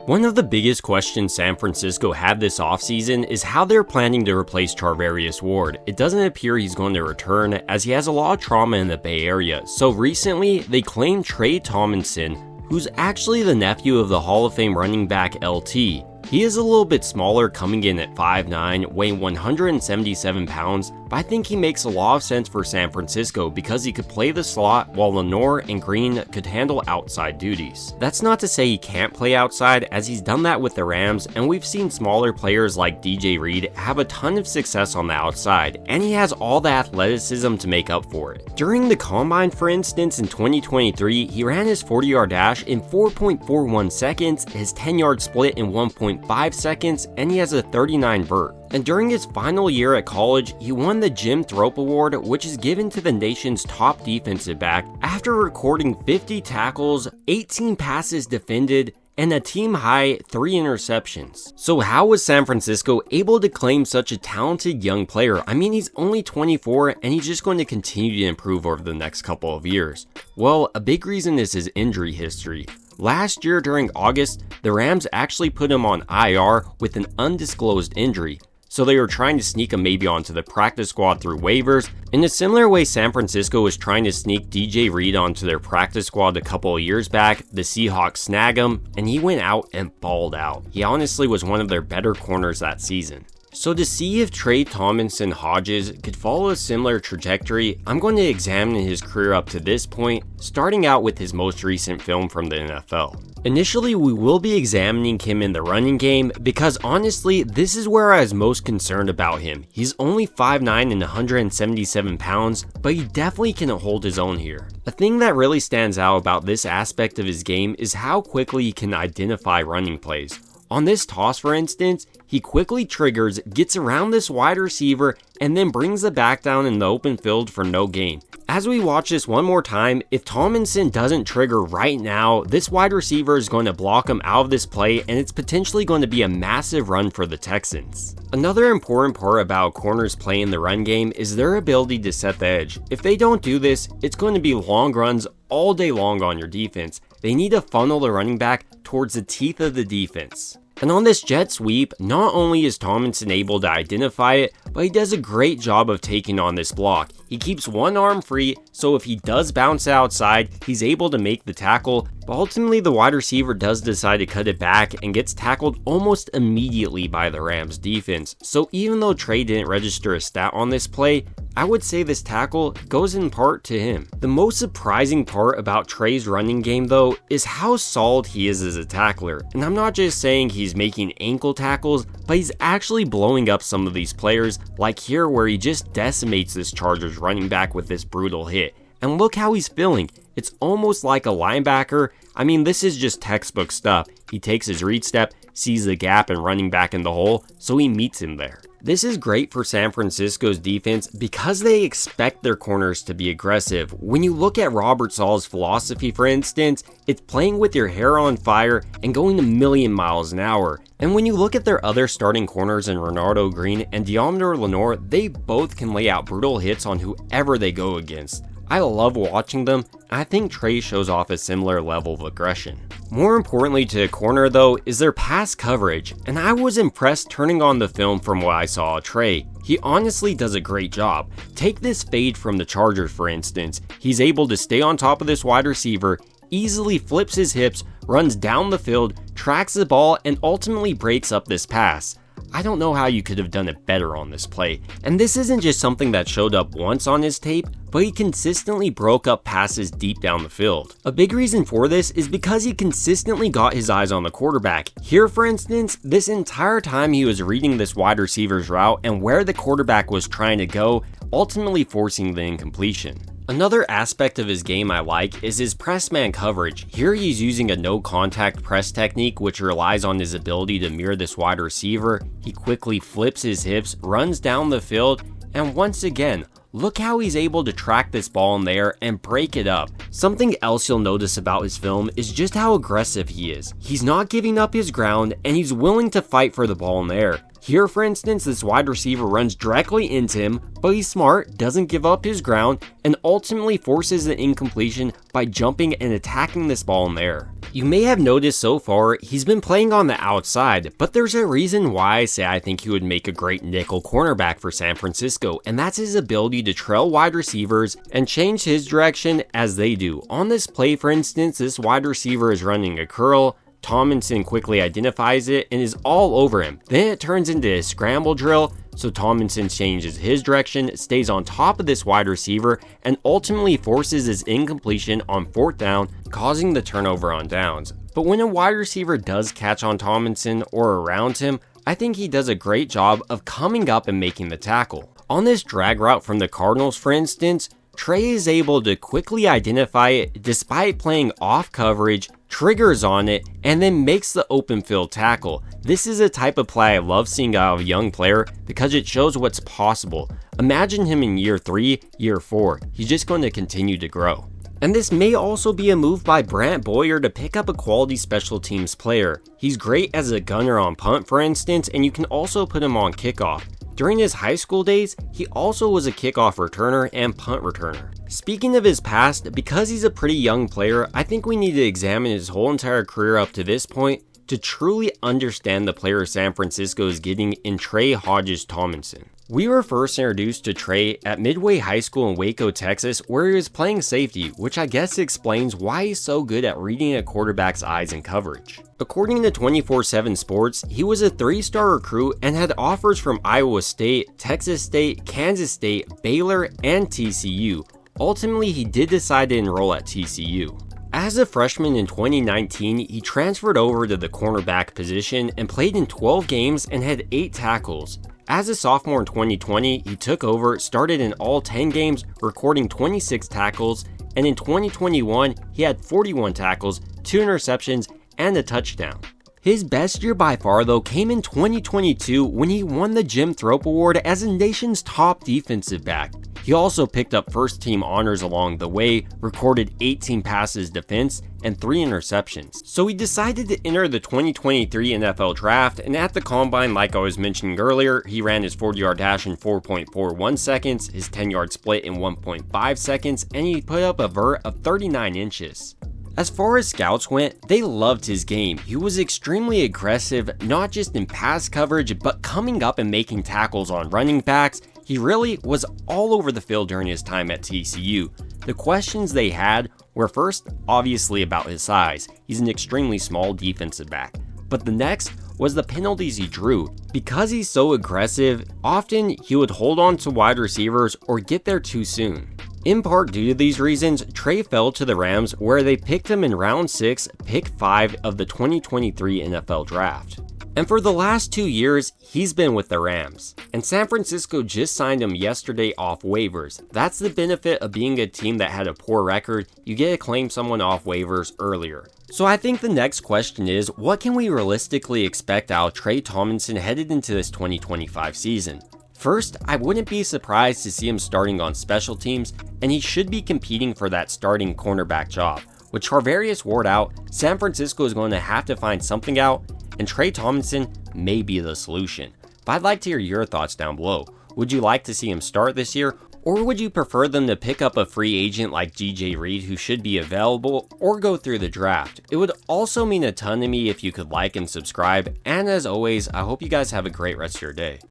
One of the biggest questions San Francisco had this offseason is how they're planning to replace Charvarius Ward. It doesn't appear he's going to return as he has a lot of trauma in the Bay Area. So recently, they claimed Trey Tomlinson, who's actually the nephew of the Hall of Fame running back LT. He is a little bit smaller, coming in at 5'9", weighing 177 pounds, but I think he makes a lot of sense for San Francisco because he could play the slot while Lenore and Green could handle outside duties. That's not to say he can't play outside, as he's done that with the Rams, and we've seen smaller players like DJ Reed have a ton of success on the outside, and he has all the athleticism to make up for it. During the Combine, for instance, in 2023, he ran his 40-yard dash in 4.41 seconds, his 10-yard split in 1.5 seconds, and he has a 39 vert. And during his final year at college, he won the Jim Thrope Award, which is given to the nation's top defensive back after recording 50 tackles, 18 passes defended, and a team-high 3 interceptions. So how was San Francisco able to claim such a talented young player? I mean, he's only 24 and he's just going to continue to improve over the next couple of years. Well, a big reason is his injury history. Last year during August, the Rams actually put him on IR with an undisclosed injury. So they were trying to sneak him maybe onto the practice squad through waivers. In a similar way, San Francisco was trying to sneak DJ Reed onto their practice squad a couple of years back. The Seahawks snagged him, and he went out and balled out. He honestly was one of their better corners that season. So to see if Trey Tomlinson Hodges could follow a similar trajectory, I'm going to examine his career up to this point, starting out with his most recent film from the NFL. Initially, we will be examining him in the running game because honestly, this is where I was most concerned about him. He's only 5'9" and 177 pounds, but he definitely can hold his own here. A thing that really stands out about this aspect of his game is how quickly he can identify running plays. On this toss, for instance, he quickly triggers, gets around this wide receiver, and then brings the back down in the open field for no gain. As we watch this one more time, if Tomlinson doesn't trigger right now, this wide receiver is going to block him out of this play, and it's potentially going to be a massive run for the Texans. Another important part about corners play in the run game is their ability to set the edge. If they don't do this, it's going to be long runs all day long on your defense. They need to funnel the running back towards the teeth of the defense. And on this jet sweep, not only is Tomlinson able to identify it, but he does a great job of taking on this block. He keeps one arm free, so if he does bounce outside, he's able to make the tackle, but ultimately the wide receiver does decide to cut it back and gets tackled almost immediately by the Rams defense. So even though Trey didn't register a stat on this play, I would say this tackle goes in part to him. The most surprising part about Trey's running game though is how solid he is as a tackler. And I'm not just saying he's making ankle tackles, but he's actually blowing up some of these players, like here where he just decimates this Chargers running back with this brutal hit. And look how he's feeling. It's almost like a linebacker. I mean, this is just textbook stuff. He takes his read step, sees the gap and running back in the hole, so he meets him there. This is great for San Francisco's defense because they expect their corners to be aggressive. When you look at Robert Saleh's philosophy, for instance, it's playing with your hair on fire and going a million miles an hour. And when you look at their other starting corners in Renardo Green and Deommodore Lenoir, they both can lay out brutal hits on whoever they go against. I love watching them, and I think Trey shows off a similar level of aggression. More importantly to a corner though is their pass coverage, and I was impressed turning on the film from what I saw of Trey. He honestly does a great job. Take this fade from the Chargers for instance. He's able to stay on top of this wide receiver, easily flips his hips, runs down the field, tracks the ball, and ultimately breaks up this pass. I don't know how you could have done it better on this play. And this isn't just something that showed up once on his tape, but he consistently broke up passes deep down the field. A big reason for this is because he consistently got his eyes on the quarterback. Here, for instance, this entire time he was reading this wide receiver's route and where the quarterback was trying to go, ultimately forcing the incompletion. Another aspect of his game I like is his press man coverage. Here he's using a no contact press technique which relies on his ability to mirror this wide receiver. He quickly flips his hips, runs down the field, and once again, look how he's able to track this ball in there and break it up. Something else you'll notice about his film is just how aggressive he is. He's not giving up his ground and he's willing to fight for the ball in the air. Here, for instance, this wide receiver runs directly into him, but he's smart, doesn't give up his ground, and ultimately forces an incompletion by jumping and attacking this ball in the air. You may have noticed so far, he's been playing on the outside, but there's a reason why I say I think he would make a great nickel cornerback for San Francisco, and that's his ability to trail wide receivers and change his direction as they do. On this play, for instance, this wide receiver is running a curl. Tomlinson quickly identifies it and is all over him. Then it turns into a scramble drill, so Tomlinson changes his direction, stays on top of this wide receiver, and ultimately forces his incompletion on 4th down, causing the turnover on downs. But when a wide receiver does catch on Tomlinson or around him, I think he does a great job of coming up and making the tackle. On this drag route from the Cardinals, for instance, Trey is able to quickly identify it despite playing off coverage, triggers on it, and then makes the open field tackle. This is a type of play I love seeing out of a young player because it shows what's possible. Imagine him in year 3, year 4. He's just going to continue to grow. And this may also be a move by Brant Boyer to pick up a quality special teams player. He's great as a gunner on punt, for instance, and you can also put him on kickoff. During his high school days, he also was a kickoff returner and punt returner. Speaking of his past, because he's a pretty young player, I think we need to examine his whole entire career up to this point to truly understand the player San Francisco is getting in Trey Tomlinson. We were first introduced to Trey at Midway High School in Waco, Texas, where he was playing safety, which I guess explains why he's so good at reading a quarterback's eyes and coverage. According to 24/7 Sports, he was a 3-star recruit and had offers from Iowa State, Texas State, Kansas State, Baylor, and TCU. Ultimately, he did decide to enroll at TCU. As a freshman in 2019, he transferred over to the cornerback position and played in 12 games and had 8 tackles. As a sophomore in 2020, he took over, started in all 10 games, recording 26 tackles, and in 2021, he had 41 tackles, 2 interceptions, and a touchdown. His best year by far, though, came in 2022 when he won the Jim Thrope Award as the nation's top defensive back. He also picked up first-team honors along the way, recorded 18 passes defense, and 3 interceptions. So he decided to enter the 2023 NFL Draft, and at the Combine, like I was mentioning earlier, he ran his 40-yard dash in 4.41 seconds, his 10-yard split in 1.5 seconds, and he put up a vert of 39 inches. As far as scouts went, they loved his game. He was extremely aggressive, not just in pass coverage, but coming up and making tackles on running backs. He really was all over the field during his time at TCU. The questions they had were first, obviously about his size. He's an extremely small defensive back. But the next was the penalties he drew. Because he's so aggressive, often he would hold on to wide receivers or get there too soon. In part due to these reasons, Trey fell to the Rams, where they picked him in round 6, pick 5 of the 2023 NFL Draft. And for the last 2 years, he's been with the Rams. And San Francisco just signed him yesterday off waivers. That's the benefit of being a team that had a poor record. You get to claim someone off waivers earlier. So I think the next question is, what can we realistically expect out of Trey Tomlinson headed into this 2025 season? First, I wouldn't be surprised to see him starting on special teams, and he should be competing for that starting cornerback job. With Charvarius Ward out, San Francisco is going to have to find something out, and Trey Tomlinson may be the solution. But I'd like to hear your thoughts down below. Would you like to see him start this year, or would you prefer them to pick up a free agent like DJ Reed who should be available, or go through the draft? It would also mean a ton to me if you could like and subscribe, and as always, I hope you guys have a great rest of your day.